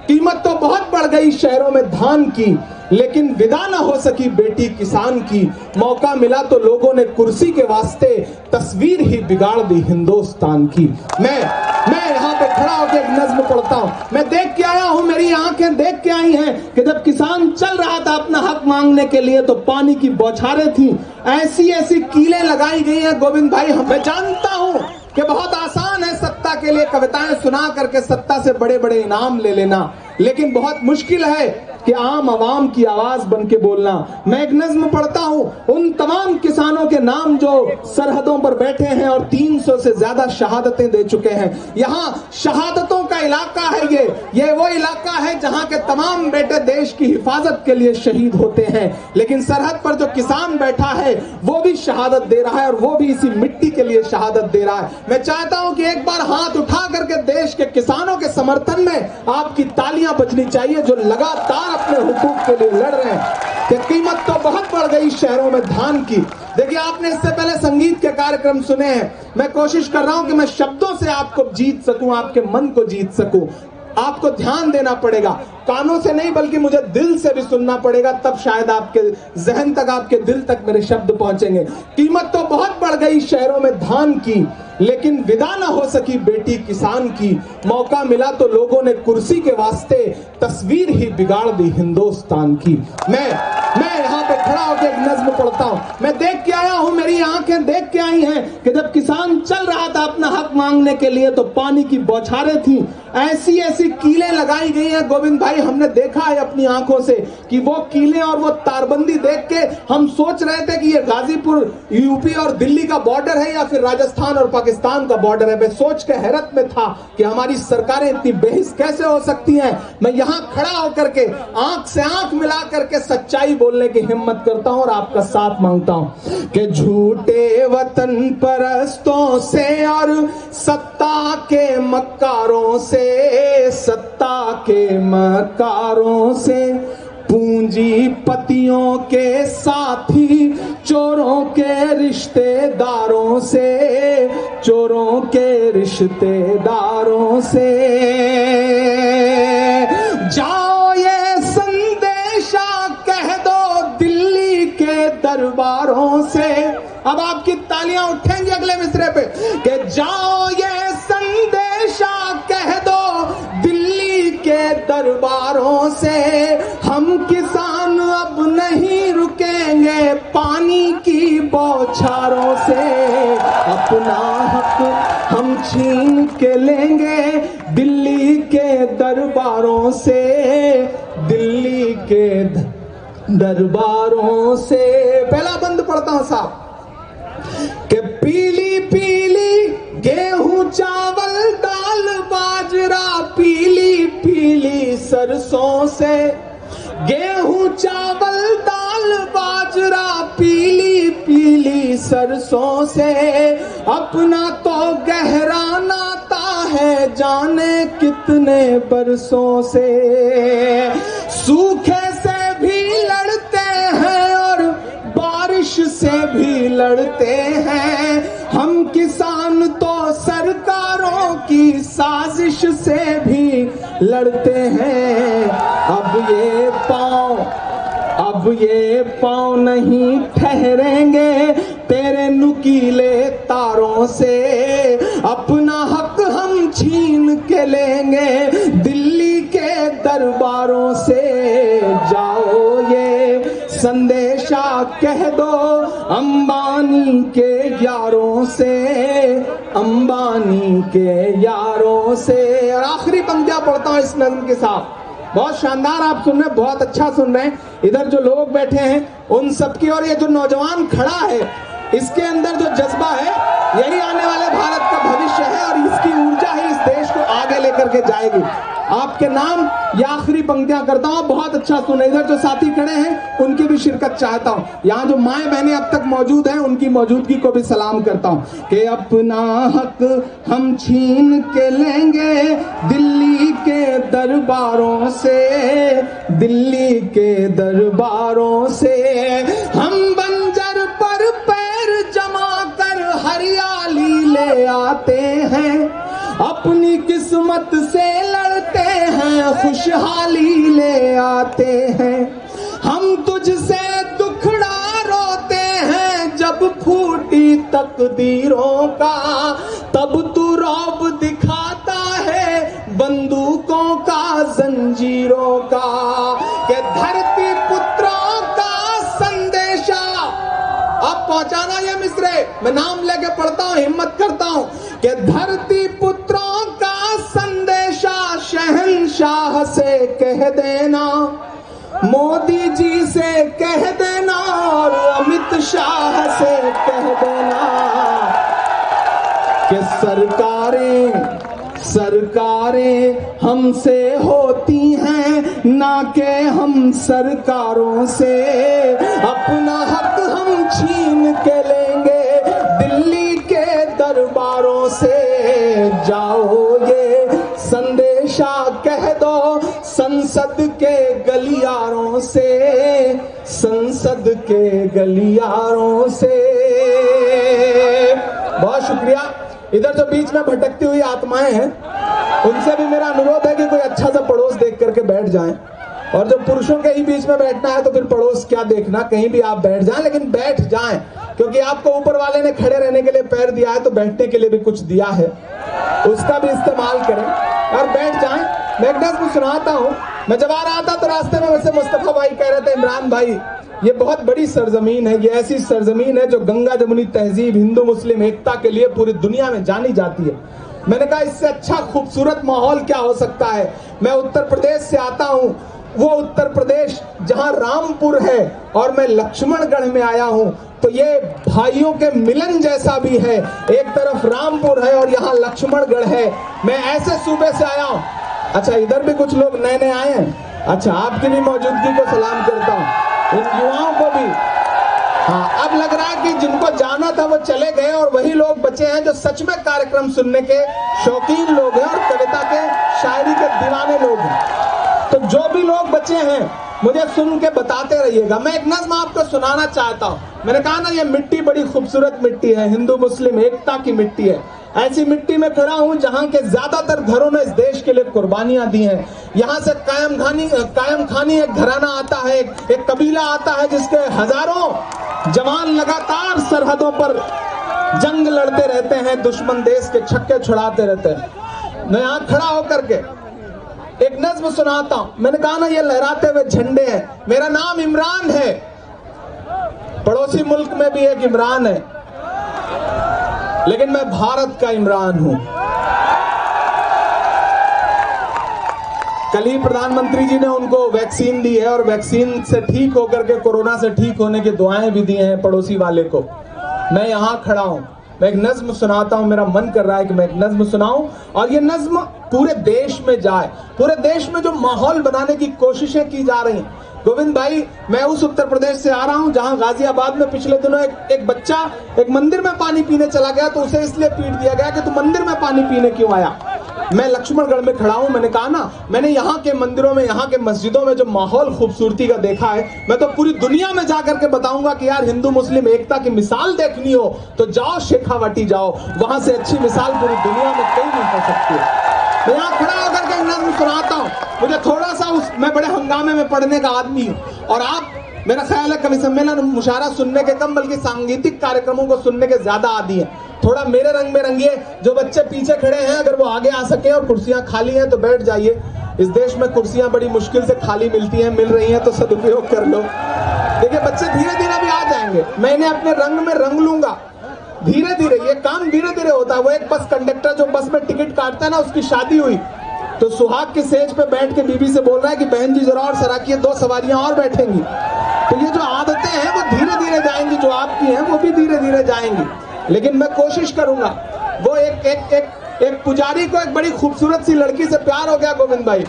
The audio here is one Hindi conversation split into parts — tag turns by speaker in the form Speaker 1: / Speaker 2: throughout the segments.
Speaker 1: कीमत तो बहुत बढ़ गई शहरों में धान की, लेकिन विदा न हो सकी बेटी किसान की। मौका मिला तो लोगों ने कुर्सी के वास्ते तस्वीर ही बिगाड़ दी हिंदुस्तान की। मैं यहाँ पे खड़ा होकर एक नज्म पढ़ता हूँ। मैं देख के आया हूँ, मेरी आंखें देख के आई हैं कि जब किसान चल रहा था अपना हक मांगने के लिए तो पानी की बौछारें थी, ऐसी ऐसी कीलें लगाई गई हैं। गोविंद भाई, मैं जानता हूँ कि बहुत आसान है सत्ता के लिए कविताएं सुना करके सत्ता से बड़े बड़े इनाम ले लेना, लेकिन बहुत मुश्किल है कि आम आवाम की आवाज बन के बोलना। मैं एक नज्म पढ़ता हूं उन तमाम किसानों के नाम जो सरहदों पर बैठे हैं और 300 से ज्यादा शहादतें दे चुके हैं। यहाँ शहादतों का इलाका है, ये वो इलाका है जहां के तमाम बेटे देश की हिफाजत के लिए शहीद होते हैं, लेकिन सरहद पर जो किसान बैठा है वो भी शहादत दे रहा है और वो भी इसी मिट्टी के लिए शहादत दे रहा है। मैं चाहता हूं कि एक बार हाथ उठा करके देश के किसानों के समर्थन में आपकी तालियां बजनी चाहिए जो लगातार अपने हुकूक के लिए लड़ रहे हैं। कि कीमत तो बहुत बढ़ गई शहरों में धान की। देखिए, आपने इससे पहले संगीत के कार्यक्रम सुने हैं। मैं कोशिश कर रहा हूं कि मैं शब्दों से आपको जीत सकूं, आपके मन को जीत सकूं। आपको ध्यान देना पड़ेगा, कानों से नहीं बल्कि मुझे दिल से भी सुनना पड़ेगा, तब शायद आपके जहन तक, आपके दिल तक मेरे शब्द पहुंचेंगे। कीमत तो बहुत बढ़ गई शहरों में धान की, लेकिन विदा न हो सकी बेटी किसान की। मौका मिला तो लोगों ने कुर्सी के वास्ते तस्वीर ही बिगाड़ दी हिंदुस्तान की। मैं यहाँ पे खड़ा होकर एक नज्म पढ़ता हूँ। मैं देख के आया हूँ, मेरी आंखें देख के आई हैं कि जब किसान चल रहा था अपना हक मांगने के लिए तो पानी की बौछारें थी, ऐसी ऐसी कीलें लगाई गई हैं। गोविंद भाई, हमने देखा है अपनी आंखों से कि वो कीलें और वो तारबंदी देख के हम सोच रहे थे कि ये गाजीपुर यूपी और दिल्ली का बॉर्डर है या फिर राजस्थान और पाकिस्तान का बॉर्डर है। मैं सोच के हैरत में था कि हमारी सरकारें इतनी बेहिस कैसे हो सकती हैं। मैं यहाँ खड़ा होकर के आंख से आंख मिला करके सच्चाई बोलने की हिम्मत करता हूँ और आपका साथ मांगता हूँ कि झूठे वतन परस्तों से और सत्ता के मक्कारों से, सत्ता के मक्कारों से, पूंजीपतियों के साथी, चोरों के रिश्तेदारों से, चोरों के रिश्तेदारों से जाओ ये संदेशा कह दो दिल्ली के दरबारों से। अब आपकी तालियां उठेंगी अगले मिसरे पे कि जाओ ये संदेशा कह दो दिल्ली के दरबारों से, हम किसान अब नहीं रुकेंगे पानी की बौछारों से, अपना हक हम छीन के लेंगे दिल्ली के दरबारों से, दिल्ली के दरबारों से। पहला बंद पढ़ता हूं साहब कि पीली पीली गेहूं चावल दाल बाजरा, पीली पीली सरसों से, गेहूं चावल दाल बाजरा, पीली पीली सरसों से, अपना तो गहरा नाता है जाने कितने बरसों से। सूखे से भी लड़ते हैं और बारिश से भी लड़ते हैं, हम किसान तो सरकारों की साजिश से भी लड़ते हैं। अब ये पाँव नहीं ठहरेंगे तेरे नुकीले तारों से, अपना हक हम छीन के लेंगे दिल्ली के दरबारों से। जाओ ये संदेशा कह दो अंबानी के यारों से, अंबानी के यारों से। और आखिरी पंक्तियां पढ़ता हूं इस नज्म के साथ। बहुत शानदार आप सुन रहे हैं, बहुत अच्छा सुन रहे हैं। इधर जो लोग बैठे हैं उन सबकी, और ये जो नौजवान खड़ा है इसके अंदर जो जज्बा है, यही आने वाले भारत का भविष्य है और इसकी ऊर्जा ही इस देश को आगे लेकर के जाएगी। आपके नाम ये आखिरी पंक्तियां करता हूं, बहुत अच्छा सुने। इधर जो साथी खड़े हैं उनकी भी शिरकत चाहता हूं। यहाँ जो माएं बहनें अब तक मौजूद हैं उनकी मौजूदगी को भी सलाम करता हूं कि अपना हक हम छीन के लेंगे दिल्ली के दरबारों से, दिल्ली के दरबारों से। हम बंजर खुशहाली ले आते हैं। हम तुझसे दुखड़ा रोते हैं, जब फूटी तकदीरों का तब तू रौब दिखाता है बंदूकों का, जंजीरों का। कि धरती पुत्रों का संदेशा अब पहुंचाना ये मिसरे, मैं नाम लेके पढ़ता हूं, हिम्मत करता हूं कि धरती पुत्रों का संदेशा शहंशाह से कह देना, मोदी जी से कह देना और अमित शाह से कह देना कि सरकारें हमसे होती हैं ना कि हम सरकारों से। अपना हक हम छीन के लेंगे दिल्ली के दरबारों से। जाओ ये संदेशा कह दो संसद के गलियारों से, संसद के गलियारों से। बहुत शुक्रिया। इधर जो बीच में भटकती हुई आत्माएं हैं, उनसे भी मेरा अनुरोध है कि कोई अच्छा सा पड़ोस देख करके बैठ जाएं। और जब पुरुषों के ही बीच में बैठना है तो फिर पड़ोस क्या देखना, कहीं भी आप बैठ जाएं, लेकिन बैठ जाएं, क्योंकि आपको ऊपर वाले ने खड़े रहने के लिए पैर दिया है तो बैठने के लिए भी कुछ दिया है, उसका भी इस्तेमाल करें और बैठ जाएं। मैं एक नज़्म सुनाता हूं। मैं जब आ रहा था तो रास्ते में वैसे मुस्तफा भाई कह रहे थे, इमरान भाई ये बहुत बड़ी सरजमीन है, ये ऐसी सरजमीन है जो गंगा जमुनी तहजीब, हिंदू मुस्लिम एकता के लिए पूरी दुनिया में जानी जाती है। मैंने कहा इससे अच्छा खूबसूरत माहौल क्या हो सकता है। मैं उत्तर प्रदेश से आता हूं, वो उत्तर प्रदेश जहां रामपुर है और मैं लक्ष्मणगढ़ में आया हूं, तो ये भाइयों के मिलन जैसा भी है। एक तरफ रामपुर है और यहाँ लक्ष्मणगढ़ है। मैं ऐसे सूबे से आया हूं। अच्छा, इधर भी कुछ लोग नए नए आए हैं। अच्छा, आपकी भी मौजूदगी को सलाम करता हूँ, इन युवाओं को भी। हाँ, अब लग रहा है कि जिनको जाना था वो चले गए और वही लोग बचे हैं जो सच में कार्यक्रम सुनने के शौकीन लोग हैं और कविता के, शायरी के दीवाने लोग हैं। तो जो भी लोग बचे हैं मुझे सुन के बताते रहिएगा। मैं एक नज़्म आपको सुनाना चाहता हूँ। मैंने कहा ना, ये मिट्टी बड़ी खूबसूरत मिट्टी है, हिंदू मुस्लिम एकता की मिट्टी है। ऐसी मिट्टी में खड़ा हूं जहां के ज्यादातर घरों ने इस देश के लिए कुर्बानियां दी हैं। यहां से कायम खानी एक घराना आता है, एक कबीला आता है जिसके हजारों जवान लगातार सरहदों पर जंग लड़ते रहते हैं, दुश्मन देश के छक्के छुड़ाते रहते हैं। मैं यहां खड़ा होकर के एक नज़्म सुनाता हूं। मैंने कहा ना, ये लहराते हुए झंडे हैं। मेरा नाम इमरान है, पड़ोसी मुल्क में भी एक इमरान है, लेकिन मैं भारत का इमरान हूं। कल ही प्रधानमंत्री जी ने उनको वैक्सीन दी है और वैक्सीन से ठीक होकर के, कोरोना से ठीक होने की दुआएं भी दी हैं पड़ोसी वाले को। मैं यहां खड़ा हूं, मैं एक नज़्म सुनाता हूं। मेरा मन कर रहा है कि मैं एक नज़्म सुनाऊं और ये नज़्म पूरे देश में जाए। पूरे देश में जो माहौल बनाने की कोशिशें की जा रही हैं। गोविंद भाई, मैं उस उत्तर प्रदेश से आ रहा हूं जहां गाजियाबाद में पिछले दिनों एक बच्चा एक मंदिर में पानी पीने चला गया तो उसे इसलिए पीट दिया गया कि तू मंदिर में पानी पीने क्यों आया। मैं लक्ष्मणगढ़ में खड़ा हूं। मैंने कहा ना, मैंने यहाँ के मंदिरों में, यहाँ के मस्जिदों में जो माहौल खूबसूरती का देखा है, मैं तो पूरी दुनिया में जाकर के बताऊंगा कि यार हिंदू मुस्लिम एकता की मिसाल देखनी हो तो जाओ शेखावाटी जाओ, वहां से अच्छी मिसाल पूरी दुनिया में कहीं नहीं हो सकती है। मैं यहाँ खड़ा होकर के नज़्म सुनाता हूँ। मुझे थोड़ा सा मैं बड़े हंगामे में पढ़ने का आदमी हूँ और आप, मेरा ख्याल है, कवि सम्मेलन मुशायरा सुनने के कम बल्कि सांगीतिक कार्यक्रमों को सुनने के ज्यादा आदी है। थोड़ा मेरे रंग में रंगिए। जो बच्चे पीछे खड़े हैं, अगर वो आगे आ सके और कुर्सियां खाली हैं तो बैठ जाइए। इस देश में कुर्सियां बड़ी मुश्किल से खाली मिलती हैं, मिल रही हैं तो सदुपयोग कर लो। देखिए, बच्चे धीरे धीरे भी आ जाएंगे, मैं इन्हें अपने रंग में रंग लूंगा धीरे धीरे। ये काम धीरे धीरे होता है। वो एक बस कंडक्टर जो बस में टिकट काटता है ना, उसकी शादी हुई तो सुहाग की सेज पे बैठ के बीबी से बोल रहा है कि बहन जी जरा और सराकिए, 2 सवारियां और बैठेंगी। तो ये जो आदतें हैं वो धीरे धीरे जाएंगी, जो आपकी हैं वो भी धीरे धीरे जाएंगी। लेकिन मैं कोशिश करूंगा। वो एक पुजारी को एक बड़ी खूबसूरत सी लड़की से प्यार हो गया गोविंद भाई।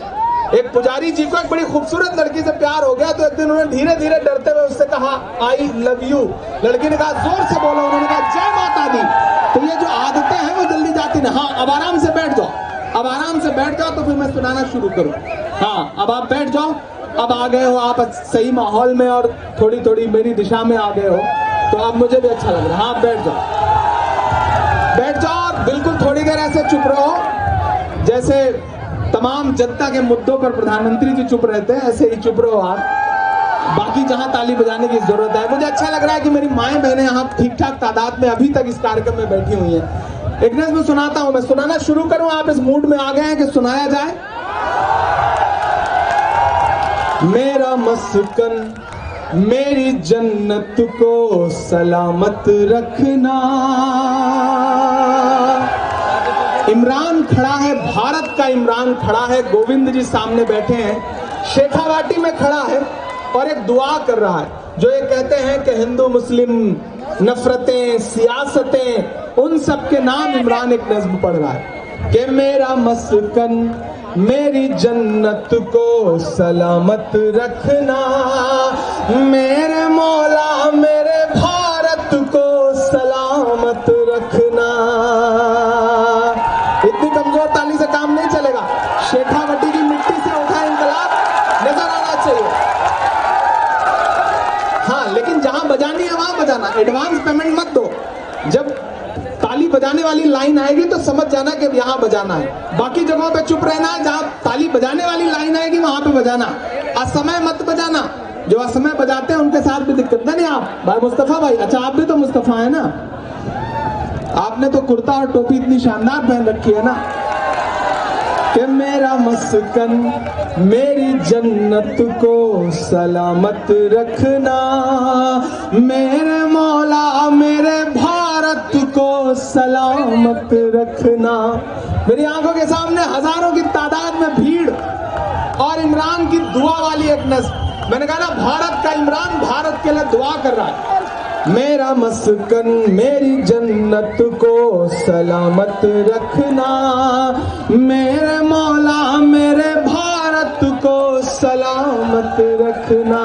Speaker 1: एक पुजारी जी को एक बड़ी खूबसूरत लड़की से प्यार हो गया तो एक दिन उन्होंने धीरे धीरे डरते हुए उससे कहा आई लव यू। लड़की ने कहा जोर से बोलो, उन्होंने कहा जय माता दी। तो ये जो आदतें हैं वो जल्दी जाती ना। हाँ, अब आराम से बैठ जाओ, अब आराम से बैठ जाओ तो फिर मैं सुनाना शुरू करूं। हाँ, अब आप बैठ जाओ। अब आ गए हो आप सही माहौल में और थोड़ी थोड़ी मेरी दिशा में आ गए हो तो अब मुझे भी अच्छा लग रहा है। हाँ, बैठ जाओ, बैठ जाओ और बिल्कुल थोड़ी देर ऐसे चुप रहो जैसे तमाम जनता के मुद्दों पर प्रधानमंत्री जी चुप रहते हैं, ऐसे ही चुप रहो आप। बाकी जहां ताली बजाने की जरूरत है, मुझे अच्छा लग रहा है कि मेरी माएं बहनें यहाँ ठीक ठाक तादाद में अभी तक इस कार्यक्रम में बैठी हुई हैं। एक नज़्म सुनाता हूं, मैं सुनाना शुरू करूं, आप इस मूड में आ गए हैं कि सुनाया जाए। मेरा मस्कन मेरी जन्नत को सलामत रखना। इमरान खड़ा है, भारत का इमरान खड़ा है, गोविंद जी सामने बैठे हैं, शेखावाटी में खड़ा है और एक दुआ कर रहा है। जो ये कहते हैं कि हिंदू मुस्लिम नफरतें, सियासतें, उन सब के नाम इमरान एक नज़्म पढ़ रहा है कि मेरा मस्कन मेरी जन्नत को सलामत रखना, मेरे मौला मेरे भारत को सलामत रखना। इतनी कमजोर ताली से काम नहीं चलेगा, शेखावटी की मिट्टी से उठा इंकलाब नजर आना चाहिए। हाँ, लेकिन जहां बजानी है वहां बजाना, एडवांस पेमेंट मत दो। जब ताली बजाने वाली लाइन आएगी तो समझ जाना कि यहाँ बजाना है, बाकी जगहों पे चुप रहना है। जहां ताली बजाने वाली लाइन आएगी वहां पे बजाना, असमय मत बजाना। जो असमय बजाते हैं उनके साथ भी दिक्कत नहीं। आप भाई मुस्तफा भाई, अच्छा आप भी तो मुस्तफा है ना, आपने तो कुर्ता और टोपी इतनी शानदार पहन रखी है ना कि मेरा मस्कन मेरी जन्नत को सलामत रखना, मेरे मौला मेरे भारत को सलामत रखना। मेरी आंखों के सामने हजारों की तादाद में भीड़ और इमरान की दुआ वाली एक नज़्म। मैंने कहा ना, भारत का इमरान भारत के लिए दुआ कर रहा है। मेरा मस्कन मेरी जन्नत को सलामत रखना, मेरे मौला मेरे भारत को सलामत रखना।